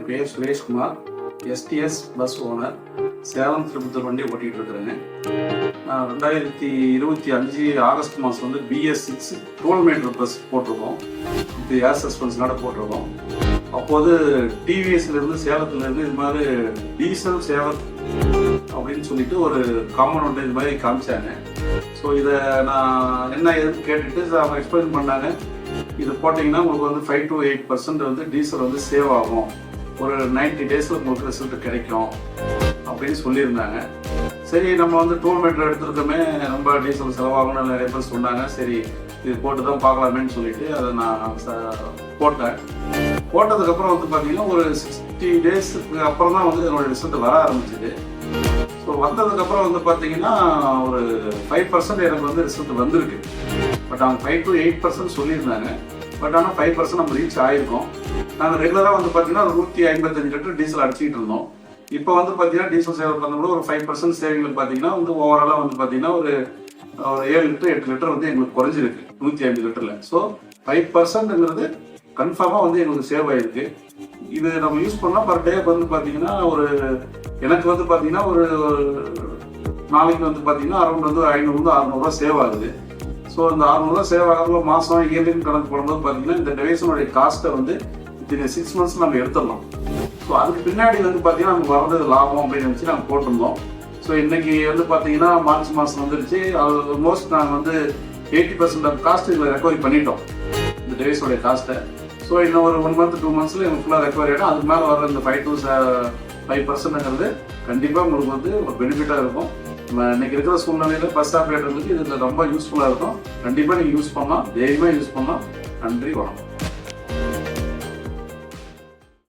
என் பேர் Sureshkumar, STS bus owner. Salem Tirupattur வண்டி ஓட்டிகிட்டு இருக்கிறேங்க. நான் 2025 ஆகஸ்ட் மாதம் வந்து BS6 12 மீட்டர் பஸ் போட்டிருக்கோம். இது ஏர் சஸ்பென்ஷனோட போட்டிருக்கோம். அப்போது டிவிஎஸ்லேருந்து சேலத்துலேருந்து இது மாதிரி டீசல் சேவர் அப்படின்னு சொல்லிட்டு ஒரு காம்பவுண்ட் இது மாதிரி காமிச்சாங்க. ஸோ இதை நான் என்ன ஏதுன்னு கேட்டுட்டு அவங்க எக்ஸ்பிளைன் பண்ணாங்க. இது போட்டிங்கன்னா உங்களுக்கு வந்து 5 to 8% வந்து டீசல் வந்து சேவ் ஆகும், ஒரு 90 டேஸில் உங்களுக்கு ரிசல்ட் கிடைக்கும் அப்படின்னு சொல்லியிருந்தாங்க. சரி, நம்ம வந்து 12 மீட்டர் எடுத்துருக்கோமே, ரொம்ப டீசல் செலவாகணும்னு நிறைய பேர் சொன்னாங்க. சரி, இது போட்டு தான் பார்க்கலாமேன்னு சொல்லிட்டு அதை நான் போட்டேன். போட்டதுக்கப்புறம் வந்து பார்த்தீங்கன்னா ஒரு 60 டேஸுக்கு அப்புறம் தான் வந்து என்னோடய ரிசல்ட் வர ஆரம்பிச்சிது. ஸோ வந்ததுக்கப்புறம் வந்து பார்த்தீங்கன்னா ஒரு 5% எனக்கு வந்து ரிசல்ட் வந்திருக்கு. பட் அவங்க 5 to 8% சொல்லியிருந்தாங்க. பட் ஆனால் 5% நம்ம ரீச் ஆகிருக்கோம். நாங்கள் ரெகுலராக வந்து பார்த்தீங்கன்னா 155 லிட்டர் டீசல் அடிச்சுக்கிட்டு இருந்தோம். இப்போ வந்து பார்த்தீங்கன்னா டீசல் சேவ் பண்ணும்போது ஒரு 5% சேவிங்கில் பார்த்தீங்கன்னா வந்து ஓவராலாக வந்து பார்த்தீங்கன்னா ஒரு 7 லிட்டர் 8 லிட்டர் வந்து எங்களுக்கு குறைஞ்சிருக்கு 150 லிட்டரில். ஸோ 5%ங்கிறது கன்ஃபார்மாக வந்து எங்களுக்கு சேவ் ஆகிருக்கு. இது நம்ம யூஸ் பண்ணால் பர் டே வந்து பார்த்தீங்கன்னா ஒரு எனக்கு வந்து பார்த்தீங்கன்னா ஒரு நாளைக்கு வந்து பார்த்தீங்கன்னா அரௌண்ட் வந்து 500-600 சேவ் ஆகுது. ஸோ இந்த 600 சேவ் ஆகிறதுல மாதம் இயர்லின்னு கணக்கு போடும்போது பார்த்தீங்கன்னா இந்த டிவைஸனுடைய காஸ்ட்டை வந்து இந்த 6 months நம்ம எடுத்துடலாம். ஸோ அதுக்கு பின்னாடி வந்து பார்த்தீங்கன்னா நமக்கு வரது லாபம் அப்படின்னு நினச்சி நாங்கள் போட்டிருந்தோம். ஸோ இன்னைக்கு வந்து பார்த்தீங்கன்னா மார்ச் மாதம் வந்துருச்சு. அது ஆல்மோஸ்ட் நாங்கள் வந்து 80% ஆஃப் காஸ்ட் இதில் ரெக்கவரி பண்ணிட்டோம், இந்த டிவைஸோடைய காஸ்ட்டை. ஸோ இன்னும் ஒரு 1 month 2 monthsல எனக்கு ஃபுல்லாக ரெக்கவரி ஆகிடும். அதுக்கு மேலே வர இந்த 5 to 5%ங்கிறது கண்டிப்பாக உங்களுக்கு வந்து ஒரு பெனிஃபிட்டாக இருக்கும். இன்னைக்கு இருக்கிற சூழ்நிலையில் பஸ் ஆப்ரேட்டர்களுக்கு இது ரொம்ப யூஸ்ஃபுல்லாக இருக்கும். கண்டிப்பாக நீங்கள் யூஸ் பண்ணலாம், தைரியமாக யூஸ் பண்ணலாம். நன்றி, வணக்கம்.